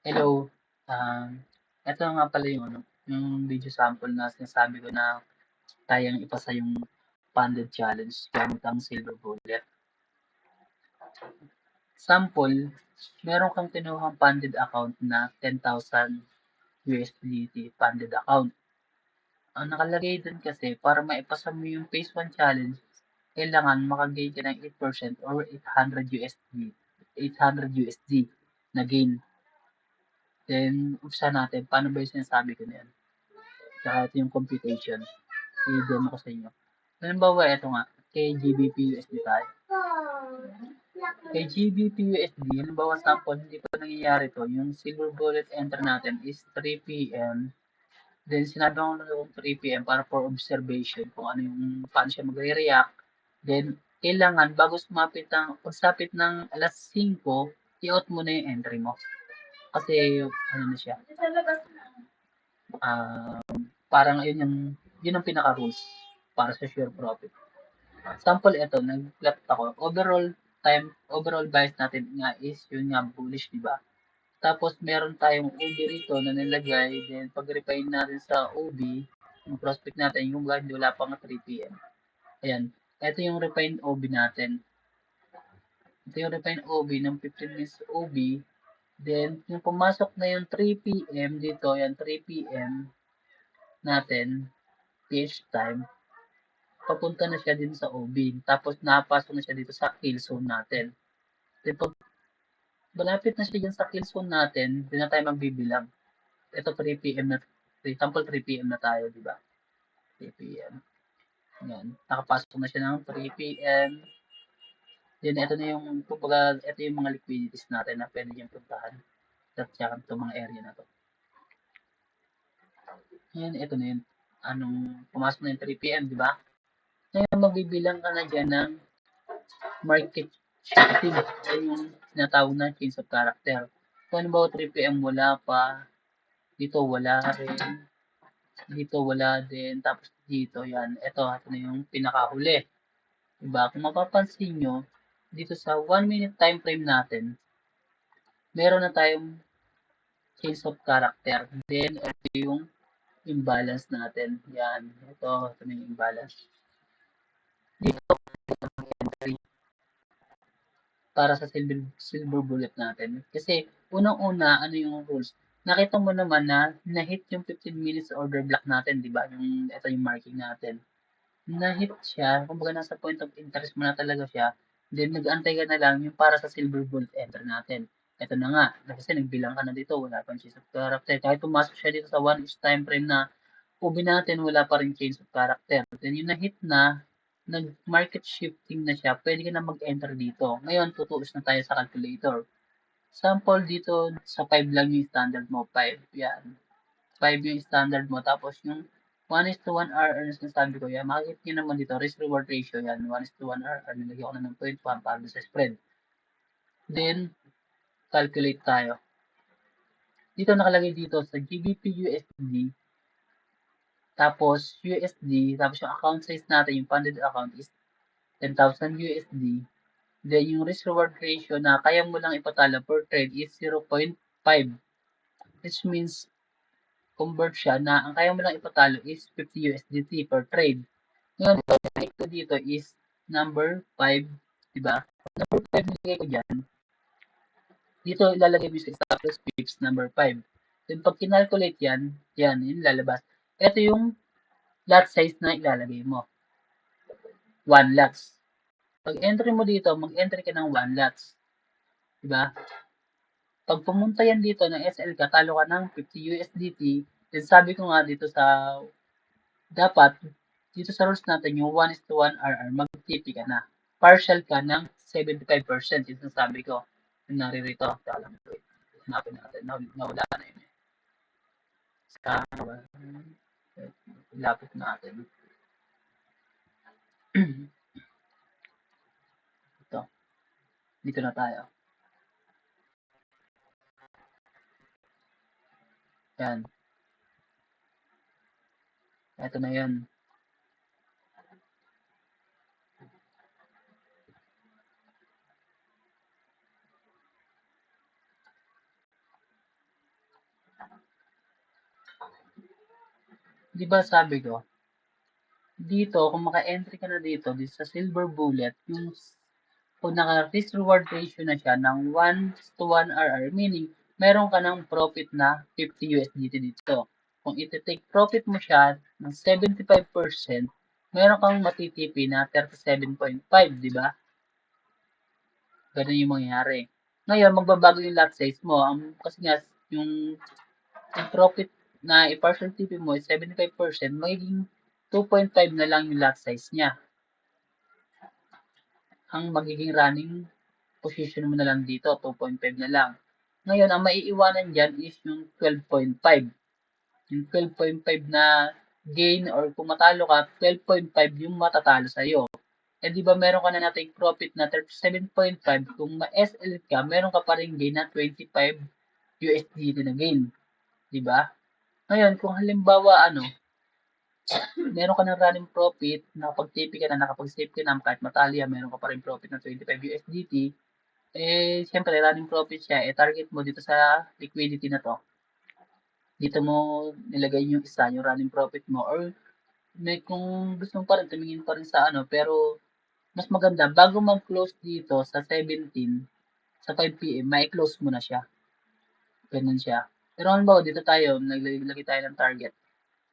Hello, eto nga pala yung yung video sample na sinasabi ko na kayang ipasa yung funded challenge gamit ang silver bullet. Sample, meron kang kinuhang funded account na 10,000 USDT funded account. Ang nakalagay dun kasi para maipasa mo yung phase 1 challenge, kailangan makagain ka ng 8% or 800 USD, 800 USD na gain. Then, umpisa natin. Paano ba yung sinasabi ko na yan? Tsaka ito yung computation. I-demo ko sa inyo. Halimbawa, ito nga. Kay GBP USD tayo. Kay GBP USD, halimbawa sample, hindi pa nangyayari to. Yung silver bullet enter natin is 3 p.m. Then, sinabi ko na yung 3 p.m. para for observation kung ano yung, paano siya magre-react. Then, kailangan, bago pagsapit ng alas 5, i-out mo na yung entry mo. Kasi, ano na siya, ah, parang yun ang pinaka-rules para sa sure profit. Sample ito, nag-plot ako. Overall bias natin nga is yun nga bullish, di ba? Tapos meron tayong OB rito na nilagay, then pag-refine natin sa OB, yung prospect natin, yung hindi wala pang 3 p.m. Ayan, ito yung refined OB natin. Ito yung refined OB ng 15 minutes OB. Then, yung pumasok na yung 3 p.m. dito, yan 3 p.m. natin, PH time, papunta na siya din sa OB. Tapos napasok na siya dito sa kill zone natin. Then pag malapit na siya dyan sa kill zone natin, hindi na tayo magbibilang. Ito 3 p.m. na, example 3 p.m. na tayo, di ba? 3 p.m. Yan. Nakapasok na siya ng 3 p.m. Then ito na yung, kumbaga, ito yung mga liquidities natin na pwede niyang puntahan. At saka itong mga area na to. Ngayon, ito na yun. Pumasok na yung 3 p.m., di ba? Ngayon, magbibilang ka na dyan ng market shifting. Yan yung tinatawag na change of character. Kung ano ba 3 p.m. wala pa, dito wala rin, dito wala din, tapos dito yan. Ito na yung pinakahuli. Diba? Kung mapapansin nyo, dito sa 1 minute time frame natin, meron na tayong change of character. Then, ito yung imbalance natin. Yan. Ito na yung imbalance. Dito, entry para sa silver bullet natin. Kasi, unang-una, ano yung rules? Nakita mo naman na na-hit yung 15 minutes order block natin, di ba? Ito yung marking natin. Na-hit siya, kumbaga nasa point of interest mo na talaga siya, then nag-antay ka na lang yung para sa silver bullet enter natin. Ito na nga, kasi nagbilang ka na dito, wala pang change of character. Kahit pumasok siya dito sa 1 time frame na ubi natin, wala pa rin change of character. Then yung na-hit na, nag-market shifting na siya, pwede ka na mag-enter dito. Ngayon, tutuos na tayo sa calculator. Sample dito, sa 5 lang yung standard mo, 5. Yan. 5 yung standard mo. Tapos yung 1:1 RR na sinasabi ko yan, makikita nyo naman dito, risk-reward ratio yan. 1:1 RR, nilagyan ko na ng 0.1 para sa spread. Then, calculate tayo. Dito nakalagay dito sa GBP USD, tapos USD, tapos yung account size natin, yung funded account is 10,000 USD. Then, yung risk-reward ratio na kaya mo lang ipatala per trade is 0.5. Which means, convert siya na ang kaya mo lang ipatalo is 50 USDT per trade. Ngayon, ito dito is number 5, diba? Number 5 nilagay ko dyan. Dito ilalagay mo sa stop loss pips number 5. Then pag kinalculate yan, yung lalabas. Ito yung lot size na ilalagay mo. 1 lots. Pag entry mo dito, mag-entry ka ng 1 lots. Diba? Pag pumunta yan dito ng SL ka, talo ka ng 50 USDT. Then sabi ko nga dito sa dapat dito sa rules natin yung 1:1 RR, mag-TP ka na. Partial ka ng 75%. Yung sabi ko, yung naririto. Wait, hanapin natin. Nawala na yun. Sa, lapit natin. Ito. Dito na tayo. Yan. Ito na yun. Di ba sabi ko, dito, kung maka-entry ka na dito sa silver bullet, yung kung naka-risk reward ratio na siya ng 1:1 RR, meaning meron ka ng profit na 50 USDT dito. Kung iti-take profit mo siya ng 75%, meron kang matitipi na 37.5, di ba? Ganun yung mangyayari. Ngayon, magbabago yung lot size mo. Kasi nga, yung profit na i-partial TP mo is 75%, magiging 2.5 na lang yung lot size niya. Ang magiging running position mo na lang dito, 2.5 na lang. Ngayon, ang maiiwanan dyan is yung 12.5. Yung 12.5 na gain or kung matalo ka, 12.5 yung matatalo sa'yo. Eh di ba meron ka na nating profit na 37.5, kung ma-SL ka, meron ka pa rin gain na 25 USDT na gain. Di ba? Ngayon, kung halimbawa meron ka ng running profit, nakapag-TP ka na, nakapag-save ka na, kahit matalo yan, meron ka pa rin profit ng 25 USDT, eh, siyempre, running profit siya, eh, target mo dito sa liquidity na to. Dito mo nilagay yung isa, yung running profit mo, or kung gusto mo pa rin, tumingin pa rin sa pero mas maganda, bago mag-close dito sa 17, sa 5 PM, mai-close mo na siya. Ganun siya. Pero halimbawa, dito tayo, naglagay tayo ng target.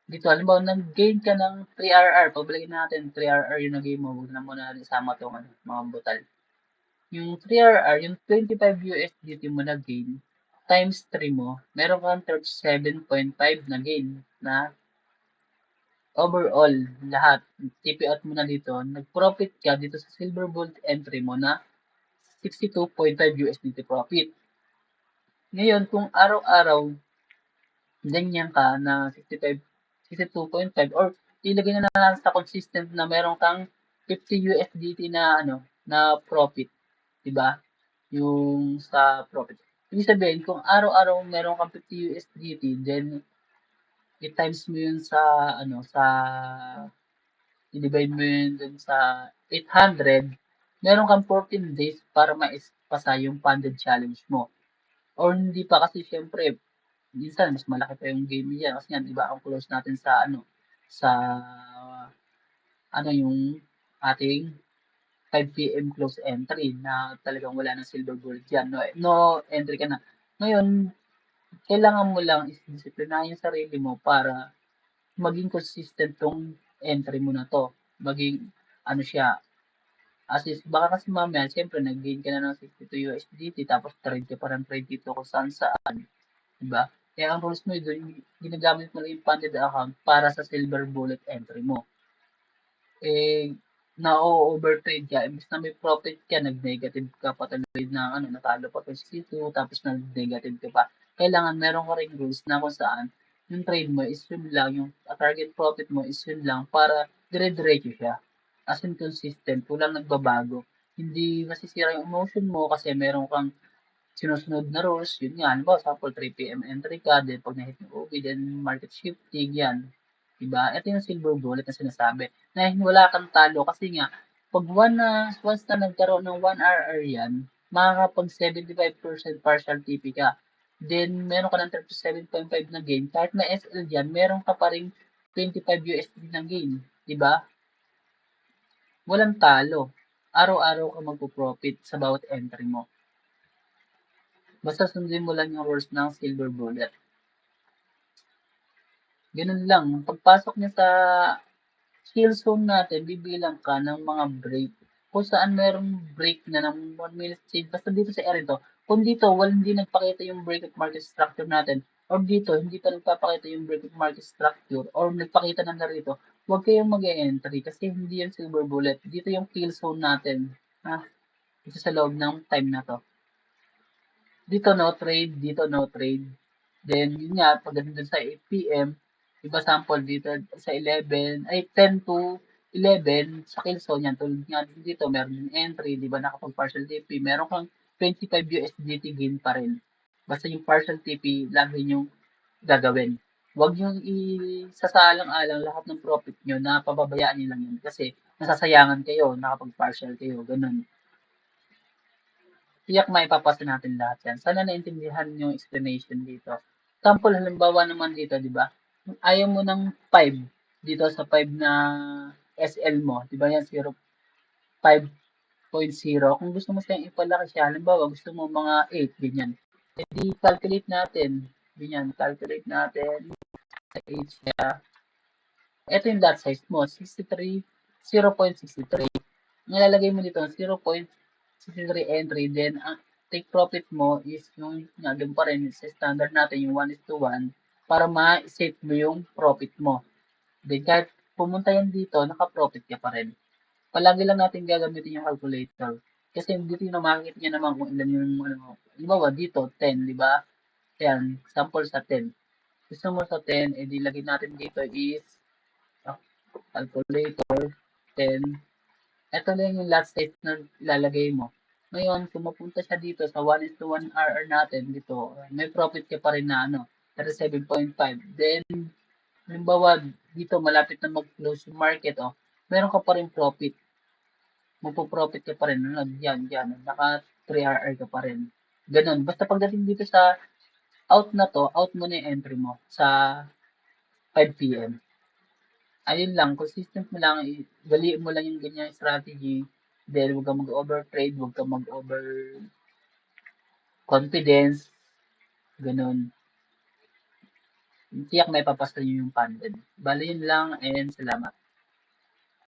Dito, halimbawa, nag-gain ka ng 3RR. Pagbalikin natin, 3RR yung nag-gain mo. Huwag na muna isama itong mga butal. Yung 3RR, yung 25 USDT mo na gain, times 3 mo, meron kang 37.5 na gain na overall, lahat. TP out mo na dito, nag-profit ka dito sa Silver Bullet entry mo na 62.5 USDT profit. Ngayon, kung araw-araw ganyan ka na 65, 62.5 or ilagay na natin sa consistent na meron kang 50 USDT na na profit, 'di ba? Yung sa profit. Ibig sabihin, kung araw-araw meron kang 50 USDT, then i-times mo yun sa i-divide mo yun dun sa 800, meron kang 14 days para maipasa yung funded challenge mo. Or hindi pa kasi syempre, minsan mas malaki pa yung game niya kasi nga 'di ba ang close natin sa sa yung ating 5 PM close entry na talagang wala ng silver bullet dyan. No entry ka na. Ngayon, kailangan mo lang is disiplinahin yung sarili mo para maging consistent tong entry mo na to. Maging siya, as is, baka kasi mamaya, siyempre, nag-gain ka na ng 62 USDT, tapos trade ka pa ng trade dito kung saan saan. Diba? Kaya ang rules mo doon, ginagamit mo lang yung funded account para sa silver bullet entry mo. Eh, na-overtrade ka, imbes na may profit ka, nag-negative ka pa tuloy ng natalo pa 22, tapos nag-negative ka pa. Kailangan meron ka ring rules na kung saan yung trade mo is yun lang, yung target profit mo is yun lang para dire-diretso siya. As in consistent, walang nagbabago. Hindi masisira yung emotion mo kasi meron kang sinusunod na rules, yun nga, halimbawa, sample 3 PM entry ka, then pag na-hit yung OB, then market shifting, yan. Diba? Ito yung silver bullet na sinasabi. Na wala kang talo kasi nga, pag once na nagkaroon ng 1RR yan, makakapag 75% partial TP ka. Then, meron ka ng 37.5 na gain. Kahit na SL dyan, meron ka pa rin 25 USD na gain. Diba? Walang talo. Araw-araw ka magpo-profit sa bawat entry mo. Basta sundin mo lang yung rules ng silver bullet. Ganun lang. Pagpasok niya sa skill zone natin, bibilang ka ng mga break. Kung saan merong break na ng 1 minute change. Basta dito sa area to. Kung dito, hindi nagpakita yung break of market structure natin. Or dito, hindi pa nagpapakita yung break of market structure. Or nagpakita na narito. Huwag kayong mag-entry kasi hindi yan silver bullet. Dito yung kill zone natin. Dito sa loob ng time na to. Dito no trade, dito no trade. Then, yun nga, pagdating dun sa 8 PM, iba sample dito sa 10 to 11, sa kill zone yan, tulad nga dito, meron yung entry, di ba, nakapag-partial TP, meron kang 25 USDT gain pa rin. Basta yung partial TP, lagi yung gagawin. Huwag yung isasalang-alang lahat ng profit nyo na pababayaan nyo lang yun kasi nasasayangan kayo, nakapag-partial kayo, ganun. Tiyak maipapasa natin lahat yan. Sana naintindihan yung explanation dito. Sample, halimbawa naman dito, di ba? ayaw mo ng 5 dito sa 5 na SL mo, di ba yan, 5.0. Kung gusto mo siyang ipalaki siya, halimbawa gusto mo mga 8, ganyan. E di calculate natin, ganyan, calculate natin sa 8 siya. Ito yung lot size mo, 63, 0.63. Nilalagay mo dito 0.63 entry, then ang take profit mo is yung doon pa rin sa standard natin, yung 1:1, para ma-save mo yung profit mo. Then kahit pumunta yan dito, naka-profit ka pa rin. Palagi lang natin gagamitin yung calculator. Kasi dito yung makikita niya naman kung ilan yung ano. Halimbawa dito, 10, di ba? Yan, sample sa 10. Gusto mo sa 10, edi lagay natin dito is calculator 10. Ito lang yung last size na ilalagay mo. Ngayon, kung mapunta siya dito sa 1:1 RR natin dito, may profit ka pa rin na 37.5. Then, halimbawa, dito malapit na mag-close yung market, meron ka pa rin profit. Magpo-profit ka pa rin. Diyan. Naka 3RR ka pa rin. Ganun. Basta pagdating dito sa out na to, out mo na yung entry mo sa 5 p.m. Ayun lang, consistent mo lang, galiin mo lang yung ganyan strategy. Then, huwag kang mag-overtrade, huwag kang mag-overconfidence, ganun. Tiyak may papasta nyo yung content. Bali yun lang and salamat.